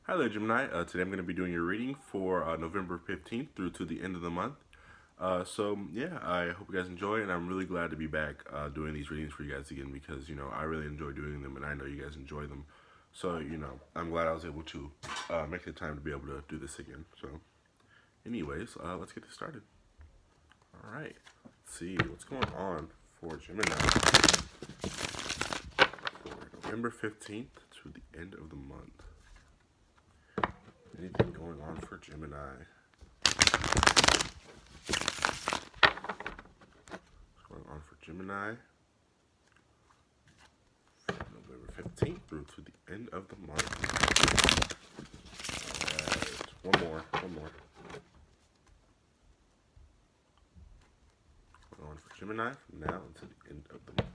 Hi there, Gemini. Today I'm going to be doing your reading for November 15th through to the end of the month. Yeah, I hope you guys enjoy, and I'm really glad to be back doing these readings for you guys again because, I really enjoy doing them, and I know you guys enjoy them. So, I'm glad I was able to make the time to be able to do this again. So, anyways, let's get this started. All right, let's see what's going on for Gemini for November 15th to the end of the month. Anything going on for Gemini? What's going on for Gemini from November 15th through to the end of the month? All right, one more. What's going on for Gemini from now until the end of the month?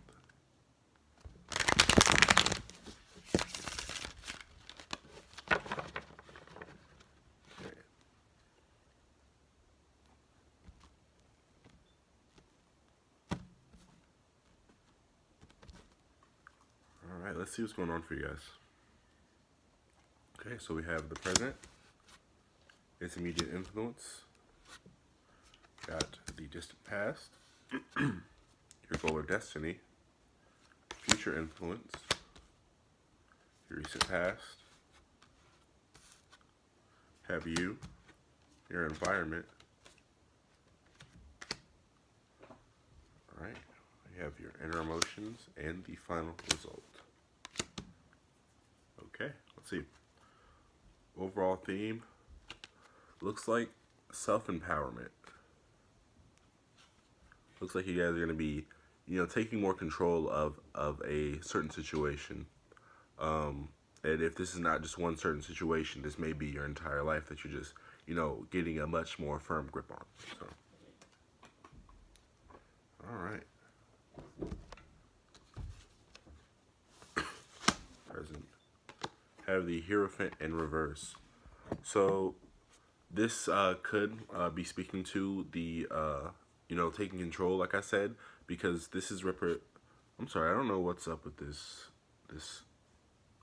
Alright, let's see what's going on for you guys. Okay, so we have the present, its immediate influence, got the distant past, your goal or destiny, future influence, your recent past, have you, your environment. Alright, we have your inner emotions and the final result. Okay, let's see. Overall theme looks like self-empowerment. Looks like you guys are going to be, taking more control of a certain situation. And if this is not just one certain situation, this may be your entire life that you're just, getting a much more firm grip on. So, all right. Present. Have the Hierophant in reverse. So this could be speaking to the, taking control, like I said, because this is I'm sorry, I don't know what's up with this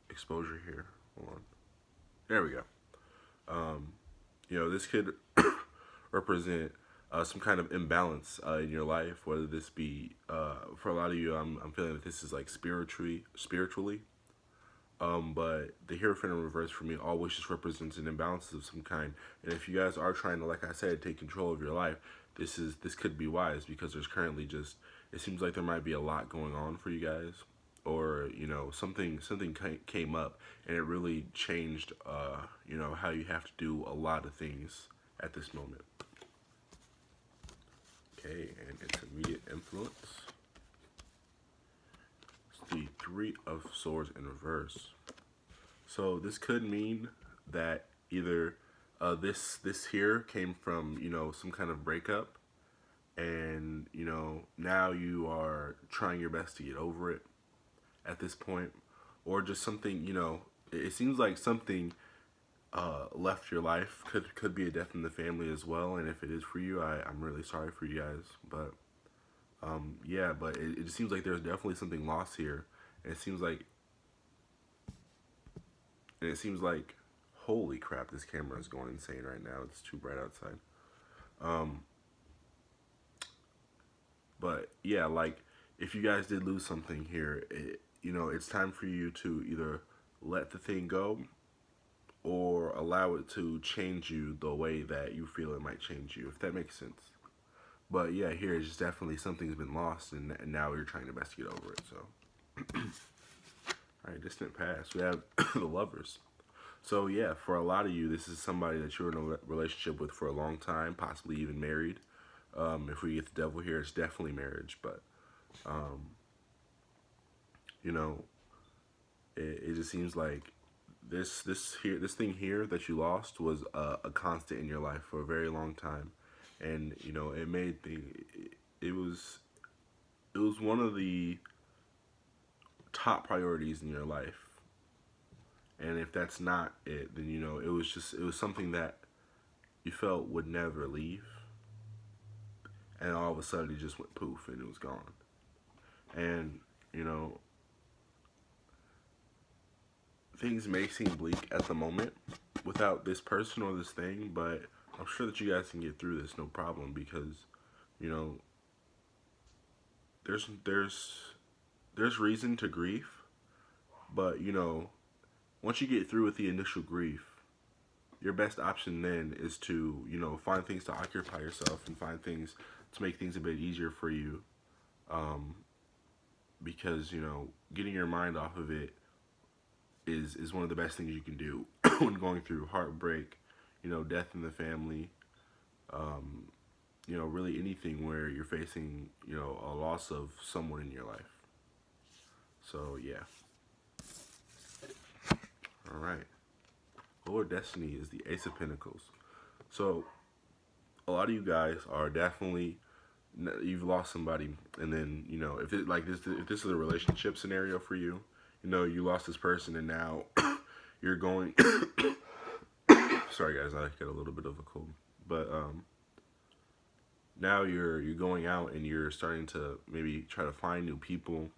exposure here. Hold on. There we go. This could represent some kind of imbalance in your life, whether this be, for a lot of you, I'm feeling that this is like spiritually. But the Hierophant in reverse for me always just represents an imbalance of some kind. And if you guys are trying to, like I said, take control of your life, this could be wise because there's currently just, it seems like there might be a lot going on for you guys, or something came up and it really changed how you have to do a lot of things at this moment. Okay, and its immediate influence. The Three of Swords in reverse. So this could mean that either this here came from some kind of breakup, and now you are trying your best to get over it at this point, or just something it seems like something left your life. Could be a death in the family as well, and if it is for you, I'm really sorry for you guys, but. Yeah, but it just seems like there's definitely something lost here. And it seems like, holy crap, this camera is going insane right now. It's too bright outside. But yeah, like if you guys did lose something here, it's time for you to either let the thing go or allow it to change you the way that you feel it might change you, if that makes sense. But yeah, here it's just definitely something's been lost, and now you're trying to best get over it. So, all right, distant past. We have the Lovers. So yeah, for a lot of you, this is somebody that you're in a relationship with for a long time, possibly even married. If we get the Devil here, it's definitely marriage. But it just seems like this thing here that you lost was a constant in your life for a very long time. And it made it was one of the top priorities in your life. And if that's not it, then it was something that you felt would never leave. And all of a sudden it just went poof and it was gone. And things may seem bleak at the moment without this person or this thing, but I'm sure that you guys can get through this no problem, because, you know, there's reason to grief, but, you know, once you get through with the initial grief, your best option then is to, you know, find things to occupy yourself and find things to make things a bit easier for you. Because, you know, getting your mind off of it is one of the best things you can do when going through heartbreak, you know, death in the family, you know, really anything where you're facing, you know, a loss of someone in your life. So, yeah. All right. Lord Destiny is the Ace of Pentacles. So, a lot of you guys are definitely, you've lost somebody, and then, you know, if this is a relationship scenario for you, you know, you lost this person, and now you're going. Sorry, guys, I get a little bit of a cold, but now you're going out and you're starting to maybe try to find new people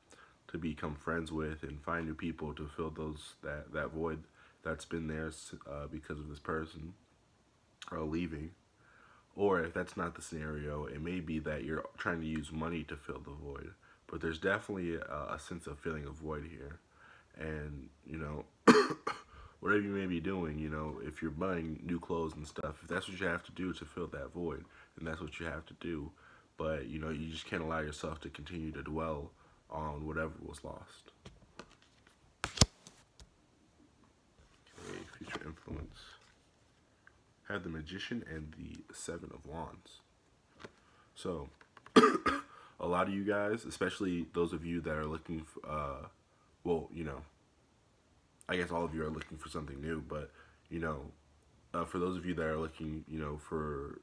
to become friends with, and find new people to fill that void that's been there because of this person leaving. Or if that's not the scenario, it may be that you're trying to use money to fill the void. But there's definitely a sense of filling a void here. And, you know, whatever you may be doing, you know, if you're buying new clothes and stuff, if that's what you have to do to fill that void, then that's what you have to do. But, you know, you just can't allow yourself to continue to dwell on whatever was lost. Okay, future influence. Have the Magician and the Seven of Wands. So, a lot of you guys, especially those of you that are looking for, well, you know, I guess all of you are looking for something new, but, you know, for those of you that are looking, you know, for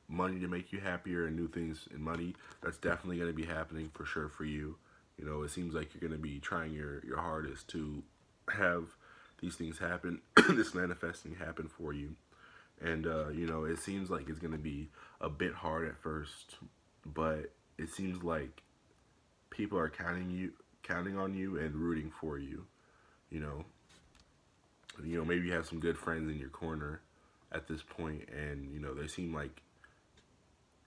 money to make you happier and new things in money, that's definitely going to be happening for sure for you. You know, it seems like you're going to be trying your hardest to have these things happen, this manifesting happen for you. And, you know, it seems like it's going to be a bit hard at first, but it seems like people are counting on you and rooting for you. You know, maybe you have some good friends in your corner at this point, and, you know, they seem like,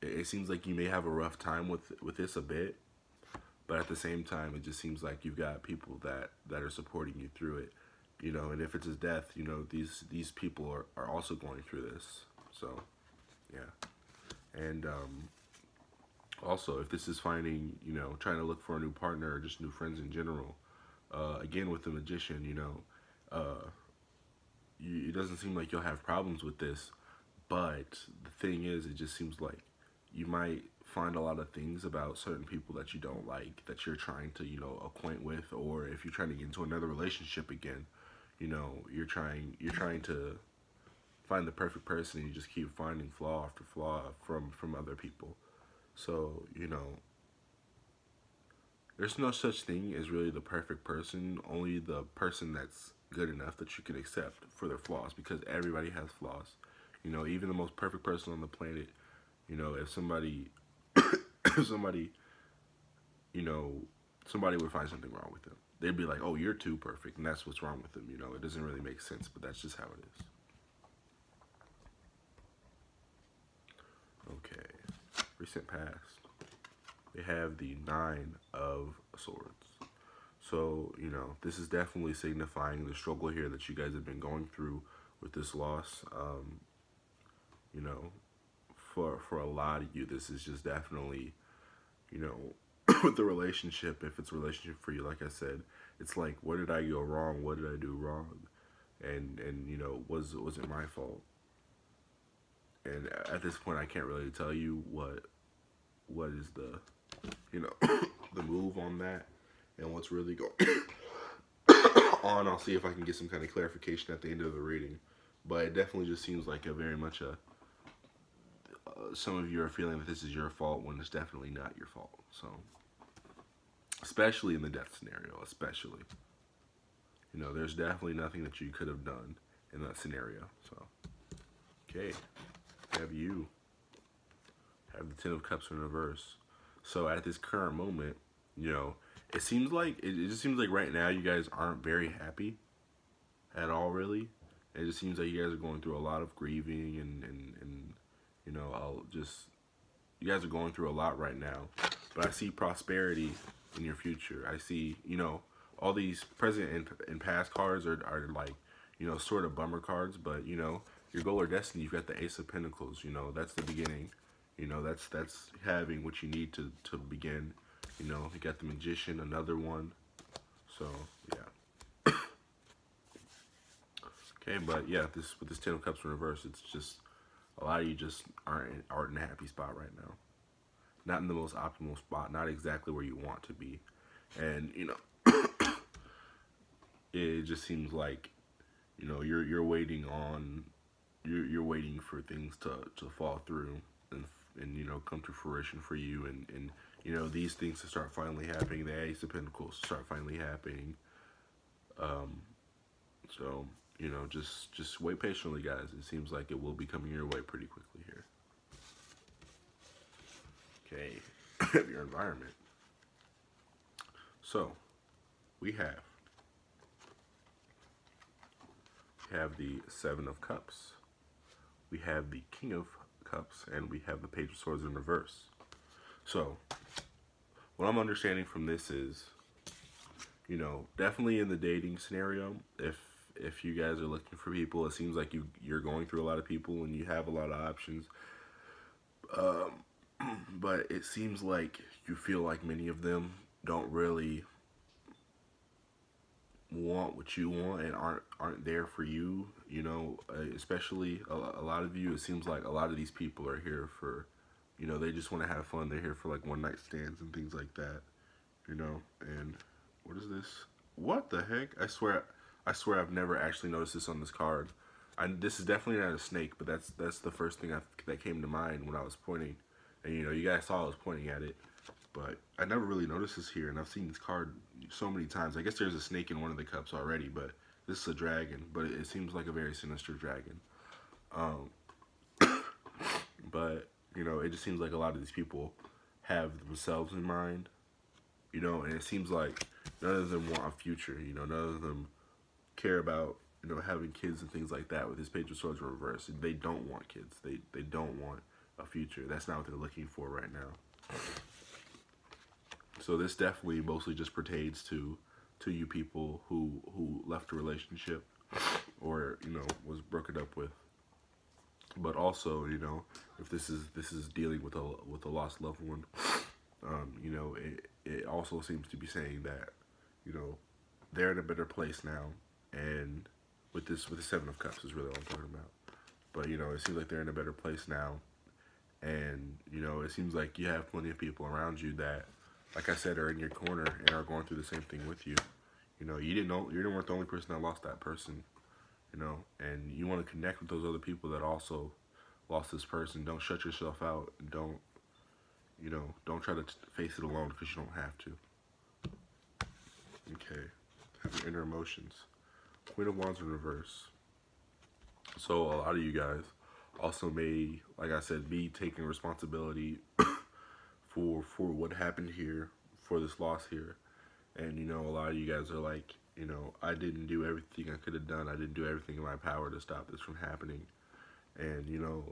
it seems like you may have a rough time with this a bit, but at the same time, it just seems like you've got people that are supporting you through it. You know, and if it's his death, you know, these people are also going through this. So, yeah. And also, if this is finding, you know, trying to look for a new partner or just new friends in general, again, with the Magician, you know, it doesn't seem like you'll have problems with this. But the thing is, it just seems like you might find a lot of things about certain people that you don't like, that you're trying to, you know, acquaint with, or if you're trying to get into another relationship again, you know, you're trying to find the perfect person, and you just keep finding flaw after flaw from other people. So, you know, there's no such thing as really the perfect person, only the person that's good enough that you can accept for their flaws, because everybody has flaws. You know, even the most perfect person on the planet, you know, if somebody, you know, somebody would find something wrong with them, they'd be like, oh, you're too perfect, and that's what's wrong with them. You know, it doesn't really make sense, but that's just how it is. Okay, recent past. They have the Nine of Swords. So, you know, this is definitely signifying the struggle here that you guys have been going through with this loss. You know, for a lot of you, this is just definitely, you know, with the relationship, if it's a relationship for you, like I said, it's like, where did I go wrong? What did I do wrong? And you know, was it my fault? And at this point, I can't really tell you what is the, you know, the move on that, and what's really going on. I'll see if I can get some kind of clarification at the end of the reading, but it definitely just seems like a very much a, some of you are feeling that this is your fault when it's definitely not your fault. So, especially in the death scenario, especially, you know, there's definitely nothing that you could have done in that scenario. So, okay, have the Ten of Cups in reverse. So at this current moment, you know, it just seems like right now you guys aren't very happy. really. It just seems like you guys are going through a lot of grieving and you know, you guys are going through a lot right now. But I see prosperity in your future. I see, you know, all these present and past cards are like, you know, sort of bummer cards, but, you know, your goal or destiny, you've got the Ace of Pentacles, you know, that's the beginning. You know, that's having what you need to begin. You know, you got the Magician, another one. So, yeah. Okay, but yeah, with this Ten of Cups in reverse, it's just a lot of you just aren't in a happy spot right now. Not in the most optimal spot, not exactly where you want to be. And, you know, it just seems like, you know, you're waiting on, you're waiting for things to fall through and you know, come to fruition for you, and you know, these things to start finally happening, the Ace of Pentacles to start finally happening. So, you know, just wait patiently, guys. It seems like it will be coming your way pretty quickly here. Okay, your environment. So, we have the Seven of Cups, we have the King of Cups, and we have the Page of Swords in reverse. So, what I'm understanding from this is, you know, definitely in the dating scenario, if you guys are looking for people, it seems like you're going through a lot of people and you have a lot of options. But it seems like you feel like many of them don't really want what you want and aren't there for you, you know, especially a lot of you, it seems like a lot of these people are here for, you know, they just want to have fun. They're here for like one night stands and things like that, you know. And what is this? What the heck? I swear I've never actually noticed this on this card. This is definitely not a snake, but that's the first thing that came to mind when I was pointing. And you know, you guys saw I was pointing at it, but I never really noticed this here, and I've seen this card so many times. I guess there's a snake in one of the cups already, but this is a dragon, but it seems like a very sinister dragon. But, you know, it just seems like a lot of these people have themselves in mind, you know, and it seems like none of them want a future, you know, none of them care about, you know, having kids and things like that. With this Page of Swords in reverse, they don't want kids. They don't want a future. That's not what they're looking for right now. So this definitely mostly just pertains to you people who left a relationship or, you know, was broken up with. But also, you know, if this is dealing with a lost loved one, you know, it also seems to be saying that, you know, they're in a better place now, and with the Seven of Cups is really what I'm talking about. But, you know, it seems like they're in a better place now, and, you know, it seems like you have plenty of people around you that, like I said, are in your corner and are going through the same thing with you. You know, you weren't the only person that lost that person, you know, and you want to connect with those other people that also lost this person. Don't shut yourself out, and don't, you know, don't try to face it alone, because you don't have to. Okay, have your inner emotions. Queen of Wands in reverse. So a lot of you guys also may, like I said, be taking responsibility for what happened here, for this loss here. And, you know, a lot of you guys are like, you know, I didn't do everything I could have done. I didn't do everything in my power to stop this from happening. And, you know,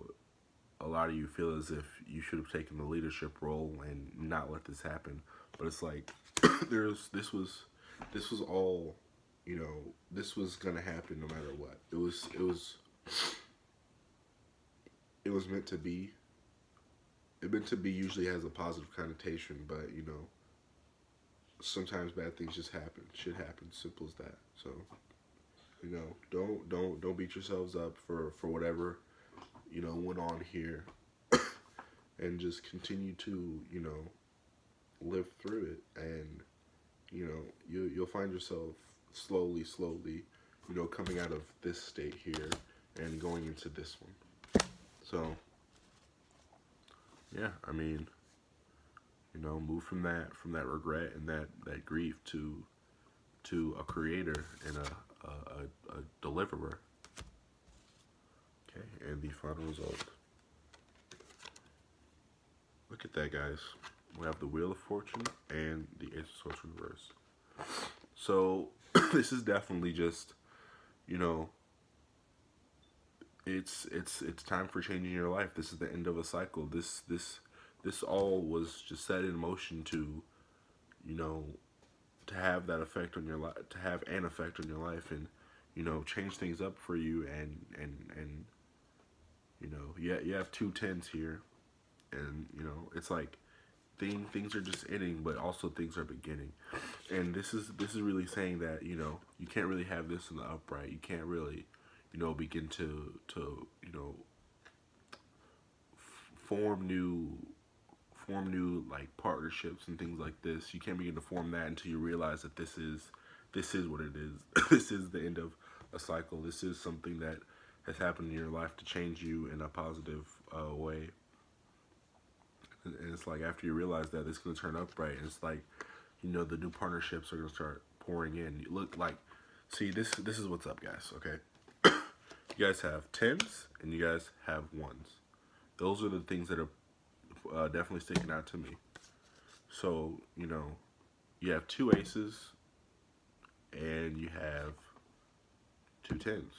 a lot of you feel as if you should have taken the leadership role and not let this happen. But it's like, this was all, you know, this was gonna happen no matter what. It was meant to be. It meant to be usually has a positive connotation, but, you know, sometimes bad things just happen. Shit happens. Simple as that. So, you know, don't beat yourselves up for whatever, you know, went on here, and just continue to, you know, live through it. And, you know, you'll find yourself slowly, you know, coming out of this state here and going into this one. So, yeah, I mean, you know, move from that regret and that grief to a creator and a deliverer. Okay, and the final result. Look at that, guys. We have the Wheel of Fortune and the Ace of Swords in reverse. So this is definitely just, you know, it's time for changing your life. This is the end of a cycle. This all was just set in motion to, you know, to have that effect on your life, to have an effect on your life, and you know, change things up for you. And you know, you have two tens here, and you know, it's like things are just ending, but also things are beginning. And this is really saying that, you know, you can't really have this in the upright. You can't really, you know, begin to you know, form new like partnerships and things like this. You can't begin to form that until you realize that this is what it is. This is the end of a cycle. This is something that has happened in your life to change you in a positive way. And it's like after you realize that, it's going to turn upright. And it's like, you know, the new partnerships are going to start pouring in. You look like, see, this is what's up, guys. Okay, you guys have tens and you guys have ones. Those are the things that are definitely sticking out to me. So, you know, you have two aces and you have two tens.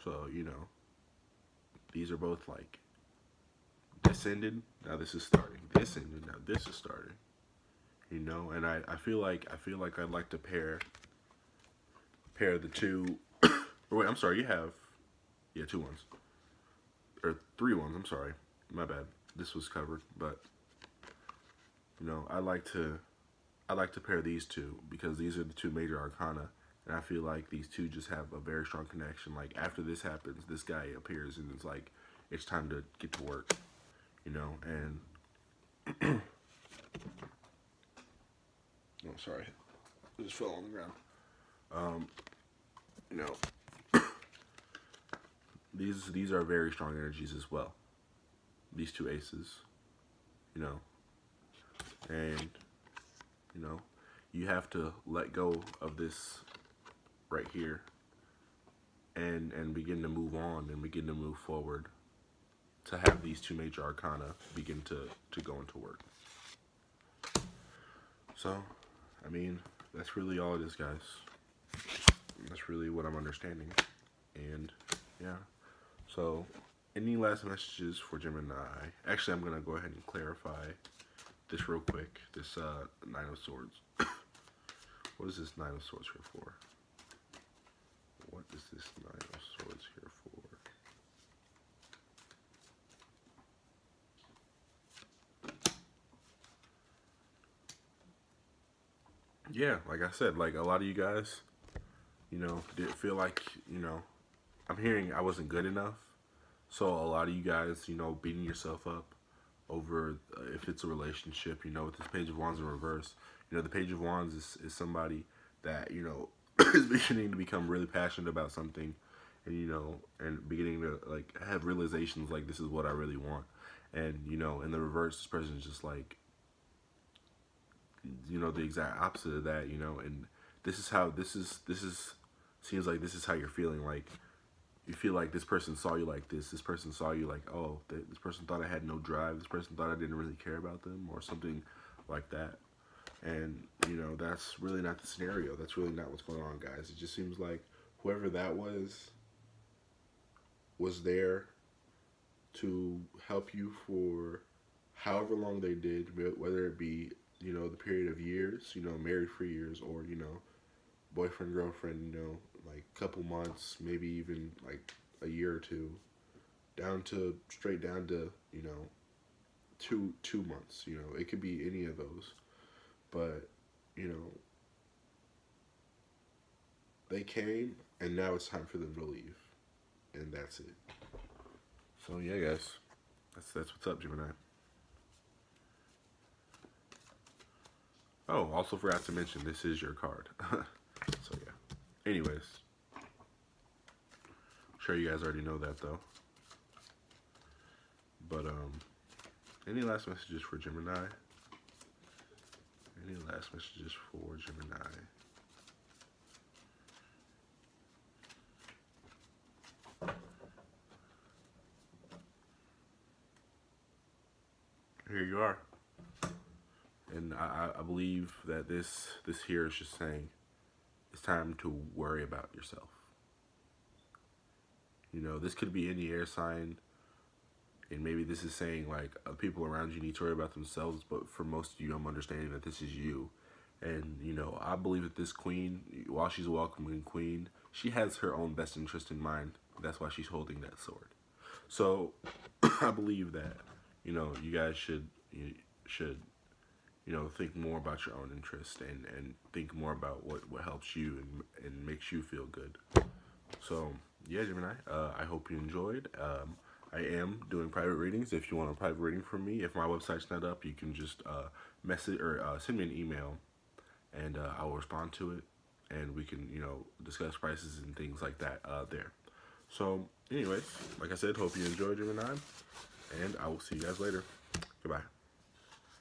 So, you know, these are both like this ended, now this is starting. This ended, now this is starting. You know, and I feel like I'd like to pair the two. Or wait, I'm sorry, you have two ones. Or three ones, I'm sorry. My bad. This was covered, but you know, I like to pair these two because these are the two major arcana, and I feel like these two just have a very strong connection. Like after this happens, this guy appears, and it's like it's time to get to work, you know. And oh, sorry, I just fell on the ground. You know, these are very strong energies as well. These two aces, you know, and you know, you have to let go of this right here and begin to move on and begin to move forward to have these two major arcana begin to go into work. So, I mean, that's really all it is, guys. That's really what I'm understanding. And yeah, so any last messages for Gemini? Actually, I'm gonna go ahead and clarify this real quick. This Nine of Swords. What is this Nine of Swords here for? What is this Nine of Swords here for? Yeah, like I said, like a lot of you guys, you know, did feel like, you know, I'm hearing I wasn't good enough. So a lot of you guys, you know, beating yourself up over if it's a relationship, you know, with this Page of Wands in reverse. You know, the Page of Wands is somebody that, you know, is beginning to become really passionate about something, and, you know, and beginning to, like, have realizations like, this is what I really want. And, you know, in the reverse, this person is just like, you know, the exact opposite of that, you know. And this is seems like this is how you're feeling. Like, you feel like this person saw you like this. This person saw you like, oh, this person thought I had no drive. This person thought I didn't really care about them, or something like that. And, you know, that's really not the scenario. That's really not what's going on, guys. It just seems like whoever that was there to help you for however long they did, whether it be, you know, the period of years, you know, married for years, or, you know, boyfriend, girlfriend, you know, like couple months, maybe even like a year or two, straight down to, you know, two months. You know, it could be any of those, but, you know, they came, and now it's time for them to leave, and that's it. So yeah, guys, that's what's up, Gemini. Oh, also forgot to mention, this is your card. So yeah. Anyways, I'm sure you guys already know that though. But any last messages for Gemini? Any last messages for Gemini? Here you are. And I believe that this here is just saying it's time to worry about yourself. You know, this could be any air sign, and maybe this is saying like people around you need to worry about themselves, but for most of you, I'm understanding that this is you. And, you know, I believe that this queen, while she's a welcoming queen, she has her own best interest in mind. That's why she's holding that sword. So I believe that, you know, you guys should think more about your own interest, and think more about what helps you and makes you feel good. So yeah, Gemini, I hope you enjoyed. I am doing private readings. If you want a private reading from me, if my website's not up, you can just message or send me an email, and I will respond to it, and we can discuss prices and things like that there. So anyways, like I said, hope you enjoyed, Gemini, and I will see you guys later. Goodbye.